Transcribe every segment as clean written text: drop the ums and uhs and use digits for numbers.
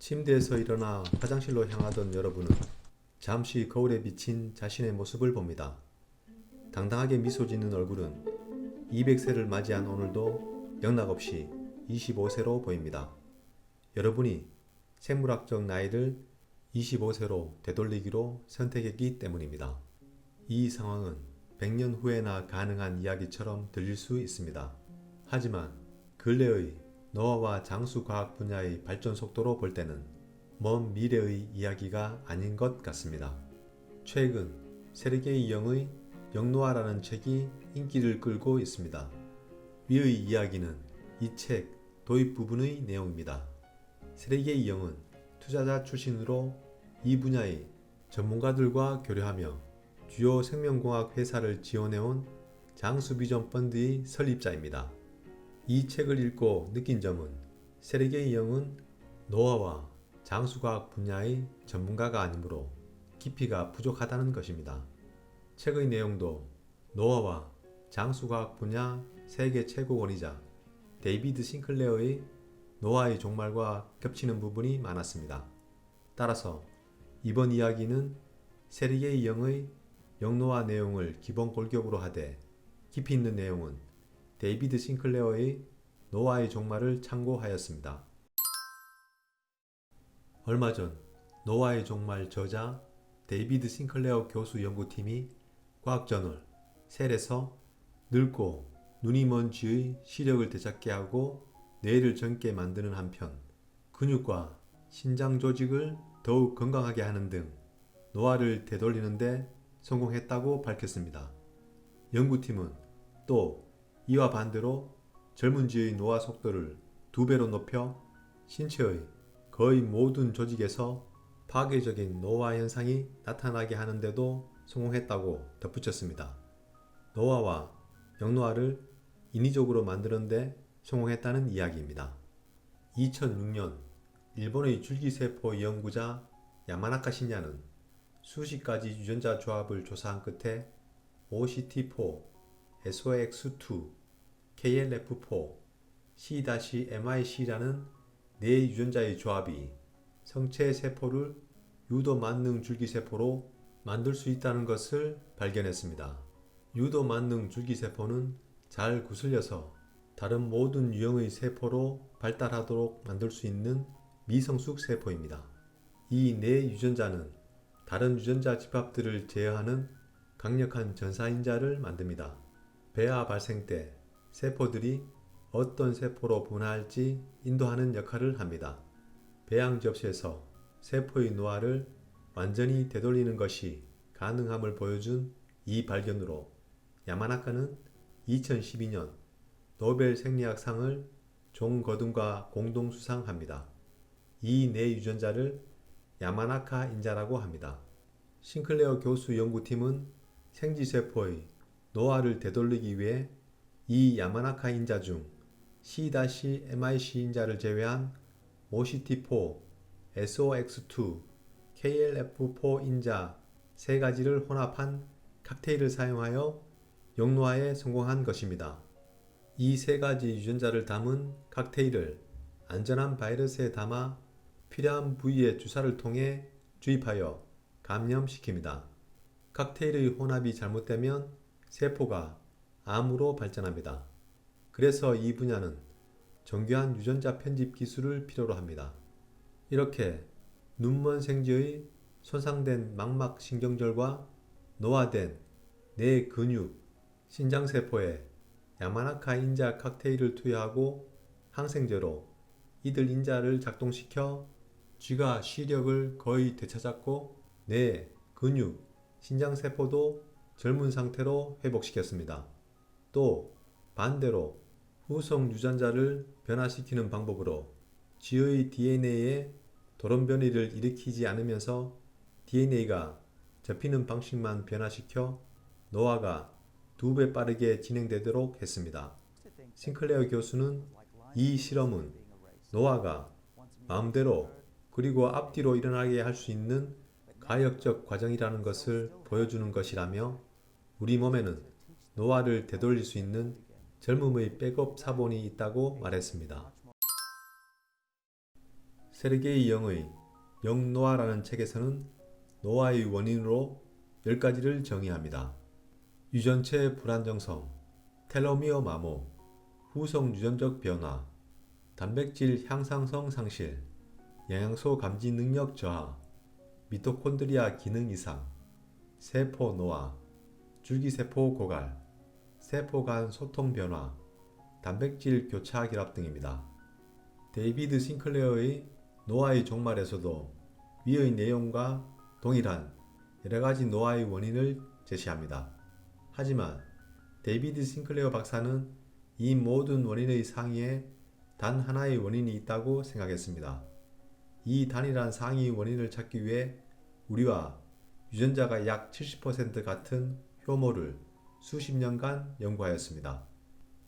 침대에서 일어나 화장실로 향하던 여러분은 잠시 거울에 비친 자신의 모습을 봅니다. 당당하게 미소 짓는 얼굴은 200세를 맞이한 오늘도 영락없이 25세로 보입니다. 여러분이 생물학적 나이를 25세로 되돌리기로 선택했기 때문입니다. 이 상황은 100년 후에나 가능한 이야기처럼 들릴 수 있습니다. 하지만 근래의 노화와 장수 과학 분야의 발전 속도로 볼 때는 먼 미래의 이야기가 아닌 것 같습니다. 최근 세르게이 영의 영노화라는 책이 인기를 끌고 있습니다. 위의 이야기는 이 책 도입 부분의 내용입니다. 세르게이 영은 투자자 출신으로 이 분야의 전문가들과 교류하며 주요 생명공학 회사를 지원해온 장수비전 펀드의 설립자입니다. 이 책을 읽고 느낀 점은 세르게이 영은 노화와 장수과학 분야의 전문가가 아니므로 깊이가 부족하다는 것입니다. 책의 내용도 노화와 장수과학 분야 세계 최고권위자 데이비드 싱클레어의 노화의 종말과 겹치는 부분이 많았습니다. 따라서 이번 이야기는 세르게이 영의 영노화 내용을 기본 골격으로 하되 깊이 있는 내용은 데이비드 싱클레어의 노화의 종말을 참고하였습니다. 얼마 전 노화의 종말 저자 데이비드 싱클레어 교수 연구팀이 과학저널 셀에서 늙고 눈이 먼 쥐의 시력을 되찾게 하고 뇌를 젊게 만드는 한편 근육과 신장 조직을 더욱 건강하게 하는 등 노화를 되돌리는 데 성공했다고 밝혔습니다. 연구팀은 또 이와 반대로 젊은 쥐의 노화 속도를 2배로 높여 신체의 거의 모든 조직에서 파괴적인 노화 현상이 나타나게 하는데도 성공했다고 덧붙였습니다. 노화와 영노화를 인위적으로 만드는 데 성공했다는 이야기입니다. 2006년 일본의 줄기세포 연구자 야마나카 신야는 수십 가지 유전자 조합을 조사한 끝에 OCT4, SOX2, KLF4, C-MIC라는 네 유전자의 조합이 성체 세포를 유도 만능 줄기세포로 만들 수 있다는 것을 발견했습니다. 유도 만능 줄기세포는 잘 구슬려서 다른 모든 유형의 세포로 발달하도록 만들 수 있는 미성숙 세포입니다. 이 네 유전자는 다른 유전자 집합들을 제어하는 강력한 전사인자를 만듭니다. 배아 발생 때 세포들이 어떤 세포로 분화할지 인도하는 역할을 합니다. 배양 접시에서 세포의 노화를 완전히 되돌리는 것이 가능함을 보여준 이 발견으로 야마나카는 2012년 노벨 생리학상을 존 거둔과 공동 수상합니다. 이 네 유전자를 야마나카 인자라고 합니다. 싱클레어 교수 연구팀은 생쥐세포의 노화를 되돌리기 위해 이 야마나카 인자 중 C-MIC 인자를 제외한 OCT4, SOX2, KLF4 인자 세 가지를 혼합한 칵테일을 사용하여 영노화에 성공한 것입니다. 이 세 가지 유전자를 담은 칵테일을 안전한 바이러스에 담아 필요한 부위에 주사를 통해 주입하여 감염시킵니다. 칵테일의 혼합이 잘못되면 세포가 암으로 발전합니다. 그래서 이 분야는 정교한 유전자 편집 기술을 필요로 합니다. 이렇게 눈먼 생쥐의 손상된 망막 신경절과 노화된 뇌 근육, 신장세포에 야마나카 인자 칵테일을 투여하고 항생제로 이들 인자를 작동시켜 쥐가 시력을 거의 되찾았고 뇌, 근육, 신장세포도 젊은 상태로 회복시켰습니다. 또 반대로 후속 유전자를 변화시키는 방법으로 쥐의 DNA에 돌연변이를 일으키지 않으면서 DNA가 접히는 방식만 변화시켜 노화가 2배 빠르게 진행되도록 했습니다. 싱클레어 교수는 이 실험은 노화가 마음대로 그리고 앞뒤로 일어나게 할 수 있는 가역적 과정이라는 것을 보여주는 것이라며 우리 몸에는 노화를 되돌릴 수 있는 젊음의 백업 사본이 있다고 말했습니다. 세르게이 영의 영노아라는 책에서는 노화의 원인으로 10가지를 정의합니다. 유전체 불안정성, 텔로미어 마모, 후성 유전적 변화, 단백질 향상성 상실, 영양소 감지 능력 저하, 미토콘드리아 기능 이상, 세포 노화, 줄기세포 고갈, 세포 간 소통 변화, 단백질 교차 결합 등입니다. 데이비드 싱클레어의 노화의 종말에서도 위의 내용과 동일한 여러가지 노화의 원인을 제시합니다. 하지만 데이비드 싱클레어 박사는 이 모든 원인의 상위에 단 하나의 원인이 있다고 생각했습니다. 이 단일한 상위 원인을 찾기 위해 우리와 유전자가 약 70% 같은 효모를 수십 년간 연구하였습니다.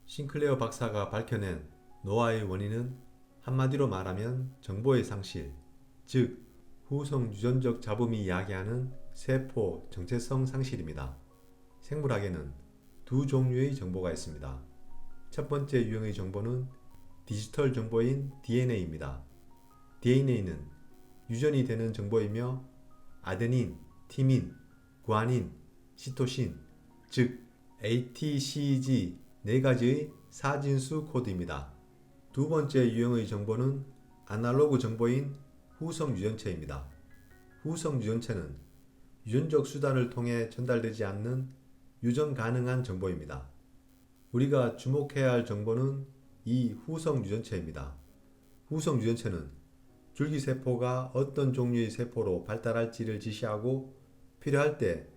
싱클레어 박사가 밝혀낸 노화의 원인은 한마디로 말하면 정보의 상실, 즉 후성 유전적 잡음이 야기하는 세포 정체성 상실입니다. 생물학에는 두 종류의 정보가 있습니다. 첫 번째 유형의 정보는 디지털 정보인 DNA입니다. DNA는 유전이 되는 정보이며 아데닌, 티민, 구아닌, 시토신, 즉 ATCG 4가지의 사진수 코드입니다. 두 번째 유형의 정보는 아날로그 정보인 후성 유전체입니다. 후성 유전체는 유전적 수단을 통해 전달되지 않는 유전 가능한 정보입니다. 우리가 주목해야 할 정보는 이 후성 유전체입니다. 후성 유전체는 줄기세포가 어떤 종류의 세포로 발달할지를 지시하고 필요할 때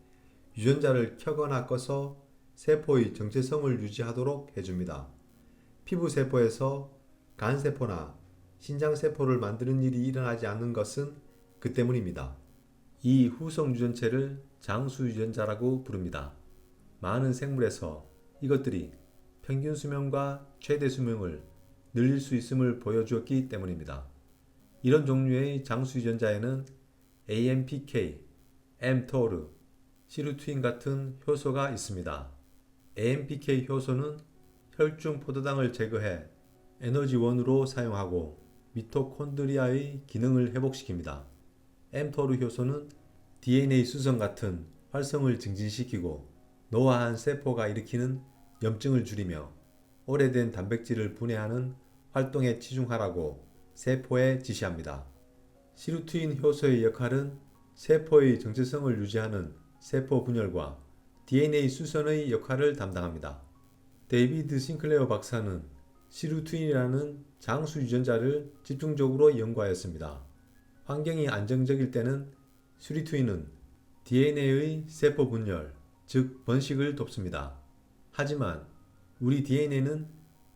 유전자를 켜거나 꺼서 세포의 정체성을 유지하도록 해줍니다. 피부세포에서 간세포나 신장세포를 만드는 일이 일어나지 않는 것은 그 때문입니다. 이 후성 유전체를 장수 유전자라고 부릅니다. 많은 생물에서 이것들이 평균 수명과 최대 수명을 늘릴 수 있음을 보여주었기 때문입니다. 이런 종류의 장수 유전자에는 AMPK, mTOR, 시루트인 같은 효소가 있습니다. AMPK 효소는 혈중 포도당을 제거해 에너지원으로 사용하고 미토콘드리아의 기능을 회복시킵니다. mTOR 효소는 DNA 수성 같은 활성을 증진시키고 노화한 세포가 일으키는 염증을 줄이며 오래된 단백질을 분해하는 활동에 치중하라고 세포에 지시합니다. 시루트인 효소의 역할은 세포의 정체성을 유지하는 세포 분열과 DNA 수선의 역할을 담당합니다. 데이비드 싱클레어 박사는 시루트인이라는 장수 유전자를 집중적으로 연구하였습니다. 환경이 안정적일 때는 시루트인은 DNA의 세포 분열, 즉 번식을 돕습니다. 하지만 우리 DNA는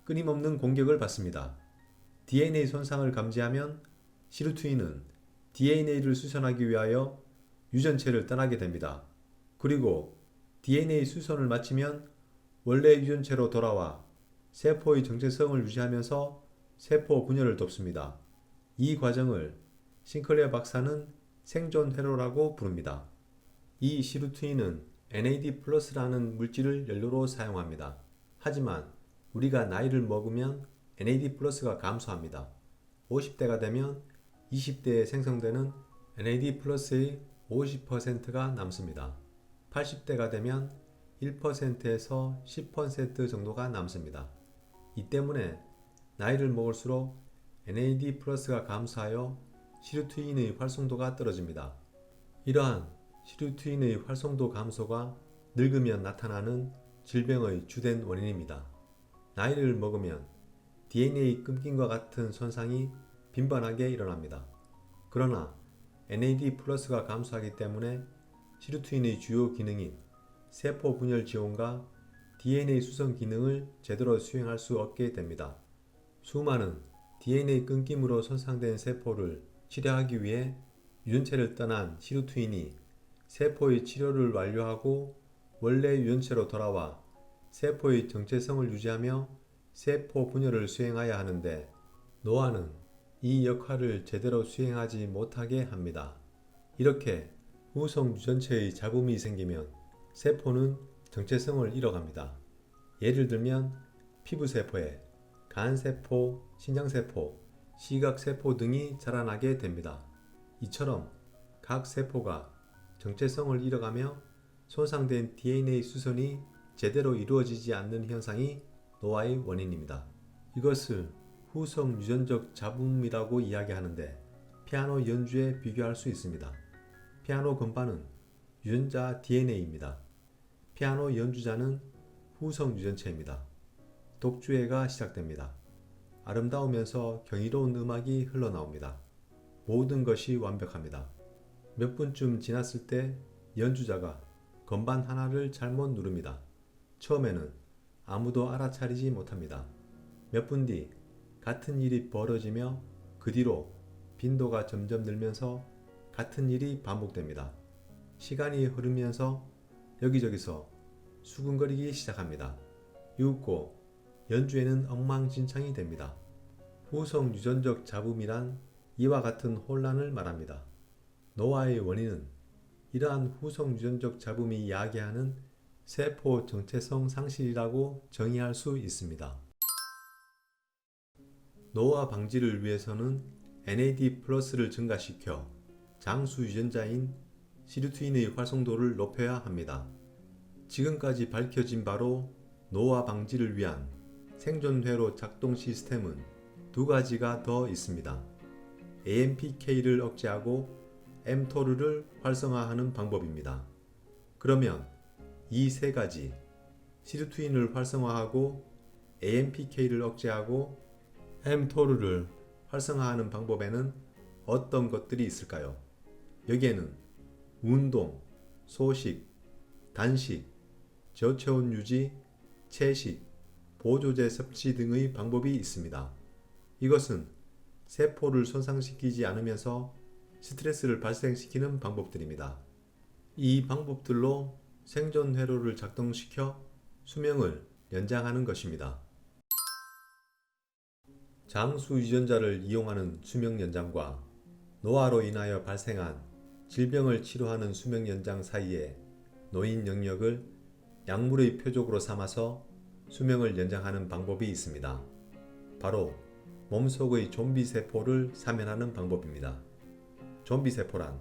끊임없는 공격을 받습니다. DNA 손상을 감지하면 시루트인은 DNA를 수선하기 위하여 유전체를 떠나게 됩니다. 그리고 DNA 수선을 마치면 원래 유전체로 돌아와 세포의 정체성을 유지하면서 세포 분열을 돕습니다. 이 과정을 싱클레어 박사는 생존 회로라고 부릅니다. 이 시루트인은 NAD+라는 물질을 연료로 사용합니다. 하지만 우리가 나이를 먹으면 NAD+가 감소합니다. 50대가 되면 20대에 생성되는 NAD+의 50%가 남습니다. 80대가 되면 1%에서 10% 정도가 남습니다. 이 때문에 나이를 먹을수록 NAD+가 감소하여 시루트인의 활성도가 떨어집니다. 이러한 시루트인의 활성도 감소가 늙으면 나타나는 질병의 주된 원인입니다. 나이를 먹으면 DNA 끊김과 같은 손상이 빈번하게 일어납니다. 그러나 NAD+가 감소하기 때문에 시루트인의 주요 기능인 세포 분열 지원과 DNA 수성 기능을 제대로 수행할 수 없게 됩니다. 수많은 DNA 끊김으로 손상된 세포를 치료하기 위해 유전체를 떠난 시루트인이 세포의 치료를 완료하고 원래 유전체로 돌아와 세포의 정체성을 유지하며 세포 분열을 수행해야 하는데 노화는 이 역할을 제대로 수행하지 못하게 합니다. 이렇게 후성 유전체의 잡음이 생기면 세포는 정체성을 잃어갑니다. 예를 들면 피부세포에 간세포, 신장세포, 시각세포 등이 자라나게 됩니다. 이처럼 각 세포가 정체성을 잃어가며 손상된 DNA 수선이 제대로 이루어지지 않는 현상이 노화의 원인입니다. 이것을 후성 유전적 잡음이라고 이야기하는데 피아노 연주에 비교할 수 있습니다. 피아노 건반은 유전자 DNA입니다. 피아노 연주자는 후성 유전체입니다. 독주회가 시작됩니다. 아름다우면서 경이로운 음악이 흘러나옵니다. 모든 것이 완벽합니다. 몇 분쯤 지났을 때 연주자가 건반 하나를 잘못 누릅니다. 처음에는 아무도 알아차리지 못합니다. 몇 분 뒤 같은 일이 벌어지며 그 뒤로 빈도가 점점 늘면서 같은 일이 반복됩니다. 시간이 흐르면서 여기저기서 수근거리기 시작합니다. 이윽고 연주에는 엉망진창이 됩니다. 후성 유전적 잡음이란 이와 같은 혼란을 말합니다. 노화의 원인은 이러한 후성 유전적 잡음이 야기하는 세포 정체성 상실이라고 정의할 수 있습니다. 노화 방지를 위해서는 NAD+를 증가시켜 장수 유전자인 시루트인의 활성도를 높여야 합니다. 지금까지 밝혀진 바로 노화 방지를 위한 생존회로 작동 시스템은 두 가지가 더 있습니다. AMPK를 억제하고 mTOR를 활성화하는 방법입니다. 그러면 이 세 가지, 시루트인을 활성화하고 AMPK를 억제하고 mTOR를 활성화하는 방법에는 어떤 것들이 있을까요? 여기에는 운동, 소식, 단식, 저체온 유지, 채식, 보조제 섭취 등의 방법이 있습니다. 이것은 세포를 손상시키지 않으면서 스트레스를 발생시키는 방법들입니다. 이 방법들로 생존 회로를 작동시켜 수명을 연장하는 것입니다. 장수 유전자를 이용하는 수명 연장과 노화로 인하여 발생한 질병을 치료하는 수명 연장 사이에 놓인 영역을 약물의 표적으로 삼아서 수명을 연장하는 방법이 있습니다. 바로 몸속의 좀비 세포를 사면하는 방법입니다. 좀비 세포란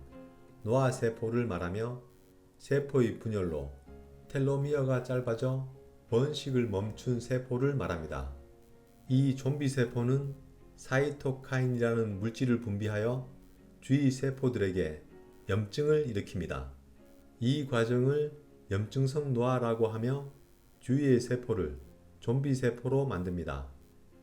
노화 세포를 말하며 세포의 분열로 텔로미어가 짧아져 번식을 멈춘 세포를 말합니다. 이 좀비 세포는 사이토카인이라는 물질을 분비하여 주위 세포들에게 염증을 일으킵니다. 이 과정을 염증성 노화라고 하며 주위의 세포를 좀비 세포로 만듭니다.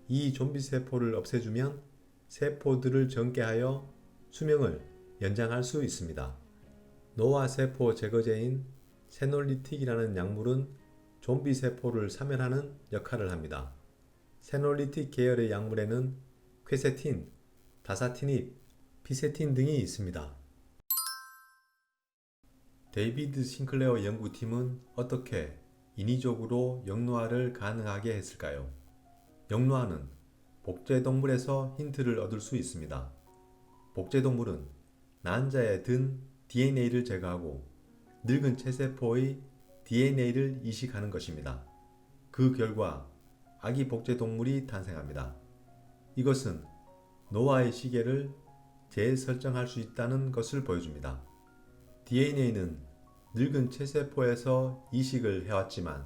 이 좀비 세포를 없애주면 세포들을 젊게 하여 수명을 연장할 수 있습니다. 노화 세포 제거제인 세놀리틱이라는 약물은 좀비 세포를 사멸하는 역할을 합니다. 세놀리틱 계열의 약물에는 퀘세틴, 다사티닙, 피세틴 등이 있습니다. 데이비드 싱클레어 연구팀은 어떻게 인위적으로 영노화를 가능하게 했을까요? 영노화는 복제동물에서 힌트를 얻을 수 있습니다. 복제동물은 난자에 든 DNA를 제거하고 늙은 체세포의 DNA를 이식하는 것입니다. 그 결과 아기 복제동물이 탄생합니다. 이것은 노화의 시계를 재설정할 수 있다는 것을 보여줍니다. DNA는 늙은 체세포에서 이식을 해왔지만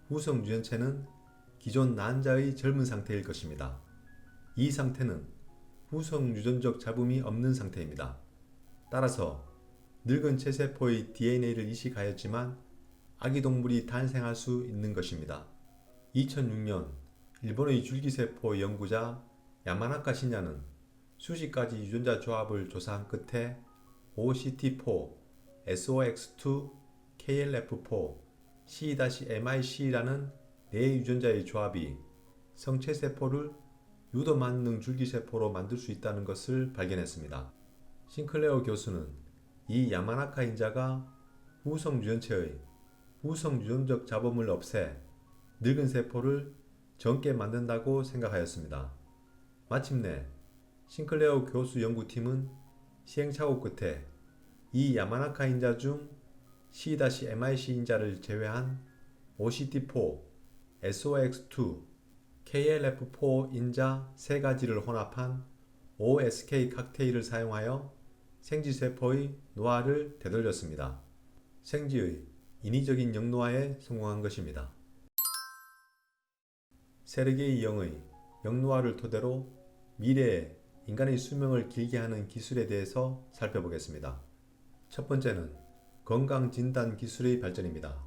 후성 유전체는 기존 난자의 젊은 상태일 것입니다. 이 상태는 후성 유전적 잡음이 없는 상태입니다. 따라서 늙은 체세포의 DNA를 이식하였지만 아기 동물이 탄생할 수 있는 것입니다. 2006년 일본의 줄기세포 연구자 야마나카 신야는 수십 가지 유전자 조합을 조사한 끝에 OCT4, SOX2, KLF4, C-MIC라는 네 유전자의 조합이 성체세포를 유도만능 줄기세포로 만들 수 있다는 것을 발견했습니다. 싱클레어 교수는 이 야마나카 인자가 후성 유전체의 후성 유전적 잡음을 없애 늙은 세포를 젊게 만든다고 생각하였습니다. 마침내 싱클레어 교수 연구팀은 시행착오 끝에 이 야마나카 인자 중 C-MIC 인자를 제외한 OCT4, SOX2, KLF4 인자 세 가지를 혼합한 OSK 칵테일을 사용하여 생쥐세포의 노화를 되돌렸습니다. 생쥐의 인위적인 역노화에 성공한 것입니다. 세르게이 영의 역노화를 토대로 미래에 인간의 수명을 길게 하는 기술에 대해서 살펴보겠습니다. 첫 번째는 건강진단 기술의 발전입니다.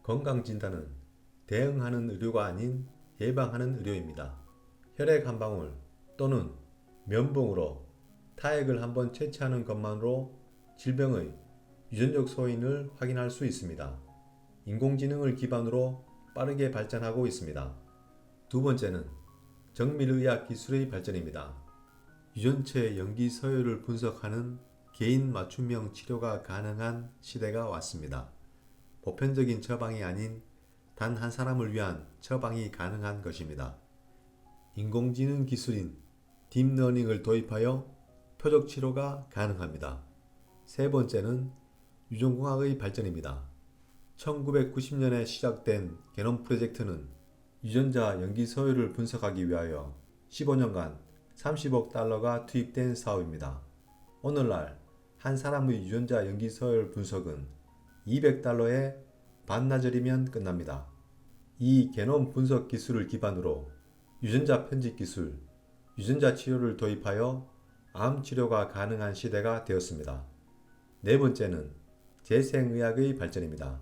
건강진단은 대응하는 의료가 아닌 예방하는 의료입니다. 혈액 한 방울 또는 면봉으로 타액을 한번 채취하는 것만으로 질병의 유전적 소인을 확인할 수 있습니다. 인공지능을 기반으로 빠르게 발전하고 있습니다. 두 번째는 정밀의학 기술의 발전입니다. 유전체 염기 서열을 분석하는 개인 맞춤형 치료가 가능한 시대가 왔습니다. 보편적인 처방이 아닌 단 한 사람을 위한 처방이 가능한 것입니다. 인공지능 기술인 딥러닝을 도입하여 표적 치료가 가능합니다. 세 번째는 유전공학의 발전입니다. 1990년에 시작된 게놈 프로젝트는 유전자 염기 서열을 분석하기 위하여 15년간 30억 달러가 투입된 사업입니다. 오늘날 한 사람의 유전자 염기 서열 분석은 200달러에 반나절이면 끝납니다. 이 게놈 분석 기술을 기반으로 유전자 편집 기술, 유전자 치료를 도입하여 암 치료가 가능한 시대가 되었습니다. 네 번째는 재생의학의 발전입니다.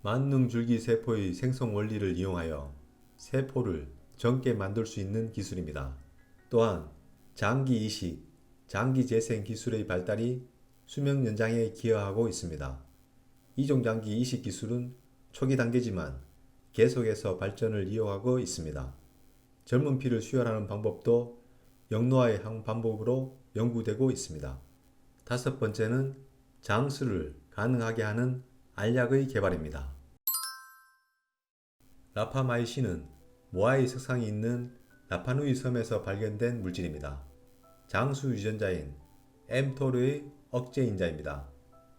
만능줄기 세포의 생성 원리를 이용하여 세포를 젊게 만들 수 있는 기술입니다. 또한 장기 이식, 장기 재생 기술의 발달이 수명 연장에 기여하고 있습니다. 이종장기 이식 기술은 초기 단계지만 계속해서 발전을 이어가고 있습니다. 젊은 피를 수혈하는 방법도 역노화의 한 방법으로 연구되고 있습니다. 다섯 번째는 장수를 가능하게 하는 알약의 개발입니다. 라파마이신은 모아의 석상이 있는 라파누이 섬에서 발견된 물질입니다. 장수 유전자인 mTOR의 억제인자입니다.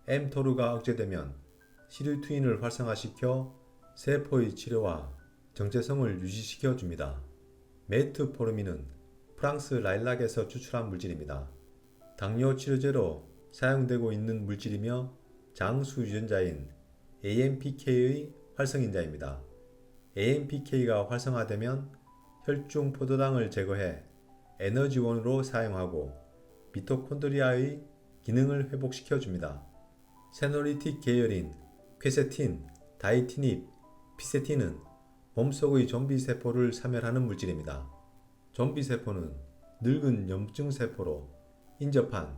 mTOR가 억제되면 시루트인을 활성화시켜 세포의 치료와 정체성을 유지시켜 줍니다. 메트포르민은 프랑스 라일락에서 추출한 물질입니다. 당뇨 치료제로 사용되고 있는 물질이며 장수 유전자인 AMPK의 활성인자입니다. AMPK가 활성화되면 혈중 포도당을 제거해 에너지원으로 사용하고 미토콘드리아의 기능을 회복시켜 줍니다. 세노리틱 계열인 퀘세틴, 다이티닙, 피세틴은 몸속의 좀비세포를 사멸하는 물질입니다. 좀비세포는 늙은 염증세포로 인접한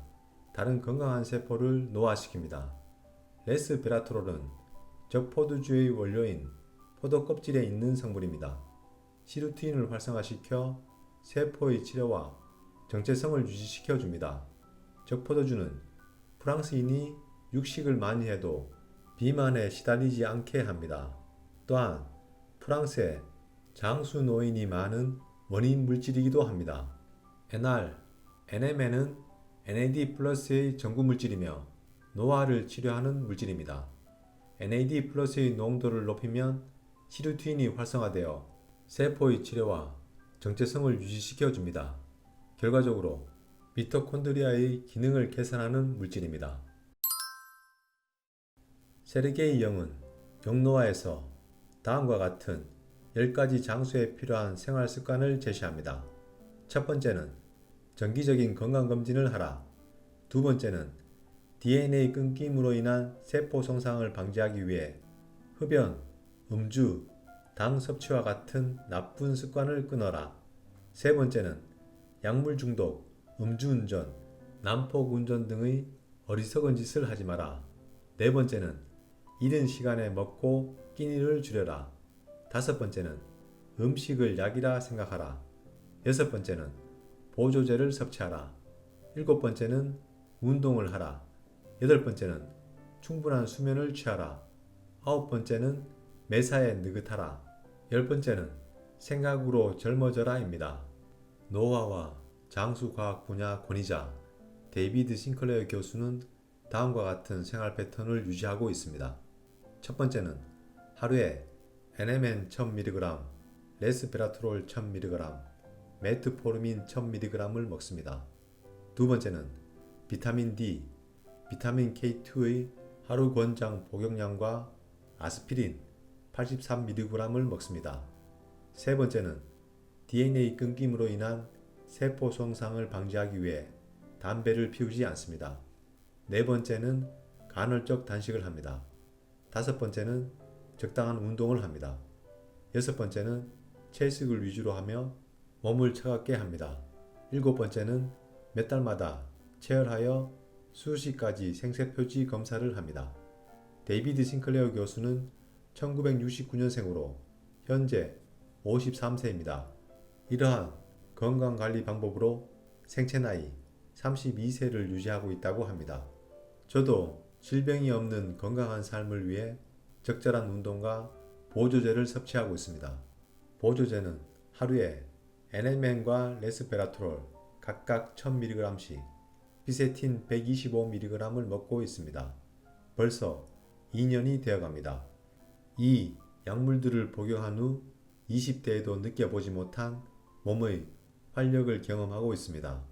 다른 건강한 세포를 노화시킵니다. 레스베라트롤은 적포도주의 원료인 포도 껍질에 있는 성분입니다. 시루트인을 활성화시켜 세포의 치료와 정체성을 유지시켜 줍니다. 적포도주는 프랑스인이 육식을 많이 해도 비만에 시달리지 않게 합니다. 또한 프랑스에 장수 노인이 많은 원인 물질이기도 합니다. NR, NMN은 NAD 플러스의 전구 물질이며 노화를 치료하는 물질입니다. NAD 플러스의 농도를 높이면 시루트인이 활성화되어 세포의 치료와 정체성을 유지시켜 줍니다. 결과적으로 미토콘드리아의 기능을 개선하는 물질입니다. 세르게이 영은 역노화에서 다음과 같은 10가지 장수에 필요한 생활 습관을 제시합니다. 첫 번째는 정기적인 건강검진을 하라. 두 번째는 DNA 끊김으로 인한 세포 손상을 방지하기 위해 흡연, 음주, 당 섭취와 같은 나쁜 습관을 끊어라. 세 번째는 약물 중독, 음주운전, 난폭운전 등의 어리석은 짓을 하지 마라. 네 번째는 이른 시간에 먹고 끼니를 줄여라. 다섯 번째는 음식을 약이라 생각하라. 여섯 번째는 보조제를 섭취하라. 일곱 번째는 운동을 하라. 여덟 번째는 충분한 수면을 취하라. 아홉 번째는 매사에 느긋하라. 열 번째는 생각으로 젊어져라입니다. 노화와 장수과학 분야 권위자 데이비드 싱클레어 교수는 다음과 같은 생활 패턴을 유지하고 있습니다. 첫 번째는 하루에 NMN 1000mg, 레스베라트롤 1000mg, 메트포르민 1000mg을 먹습니다. 두 번째는 비타민 D, 비타민 K2의 하루 권장 복용량과 아스피린 83mg을 먹습니다. 세 번째는 DNA 끊김으로 인한 세포 손상을 방지하기 위해 담배를 피우지 않습니다. 네 번째는 간헐적 단식을 합니다. 다섯 번째는 적당한 운동을 합니다. 여섯 번째는 채식을 위주로 하며 몸을 차갑게 합니다. 일곱 번째는 몇 달마다 체열하여 수십 가지 생체표지 검사를 합니다. 데이비드 싱클레어 교수는 1969년생으로 현재 53세입니다. 이러한 건강관리 방법으로 생체 나이 32세를 유지하고 있다고 합니다. 저도 질병이 없는 건강한 삶을 위해 적절한 운동과 보조제를 섭취하고 있습니다. 보조제는 하루에 NMN과 레스베라트롤 각각 1000mg씩, 피세틴 125mg을 먹고 있습니다. 벌써 2년이 되어갑니다. 이 약물들을 복용한 후 20대에도 느껴보지 못한 몸의 활력을 경험하고 있습니다.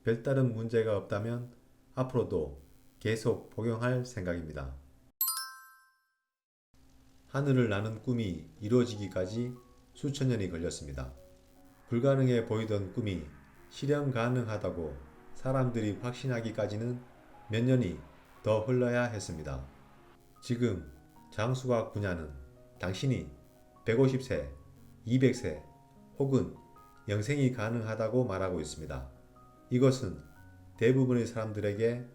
별다른 문제가 없다면 앞으로도 계속 복용할 생각입니다. 하늘을 나는 꿈이 이루어지기까지 수천 년이 걸렸습니다. 불가능해 보이던 꿈이 실현 가능하다고 사람들이 확신하기까지는 몇 년이 더 흘러야 했습니다. 지금 장수학 분야는 당신이 150세, 200세 혹은 영생이 가능하다고 말하고 있습니다. 이것은 대부분의 사람들에게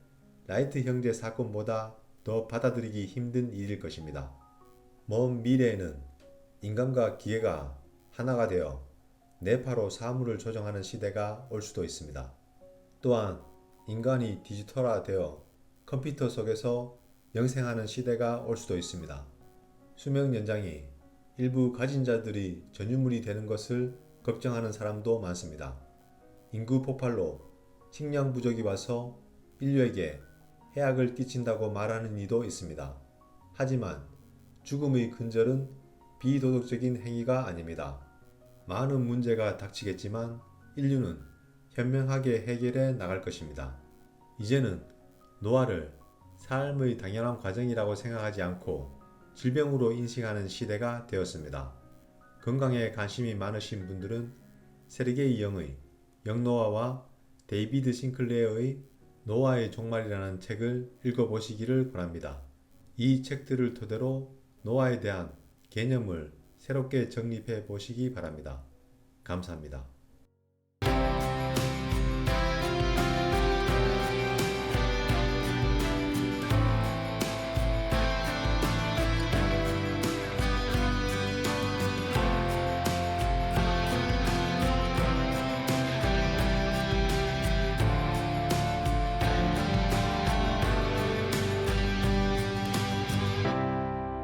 라이트 형제 사건보다 더 받아들이기 힘든 일일 것입니다. 먼 미래에는 인간과 기계가 하나가 되어 뇌파로 사물을 조정하는 시대가 올 수도 있습니다. 또한 인간이 디지털화되어 컴퓨터 속에서 영생하는 시대가 올 수도 있습니다. 수명 연장이 일부 가진 자들이 전유물이 되는 것을 걱정하는 사람도 많습니다. 인구 폭발로 식량 부족이 와서 인류에게 해악을 끼친다고 말하는 이도 있습니다. 하지만 죽음의 근절은 비도덕적인 행위가 아닙니다. 많은 문제가 닥치겠지만 인류는 현명하게 해결해 나갈 것입니다. 이제는 노화를 삶의 당연한 과정이라고 생각하지 않고 질병으로 인식하는 시대가 되었습니다. 건강에 관심이 많으신 분들은 세르게이 영의 영노화와 데이비드 싱클레어의 노화의 종말이라는 책을 읽어보시기를 바랍니다. 이 책들을 토대로 노화에 대한 개념을 새롭게 정립해 보시기 바랍니다. 감사합니다.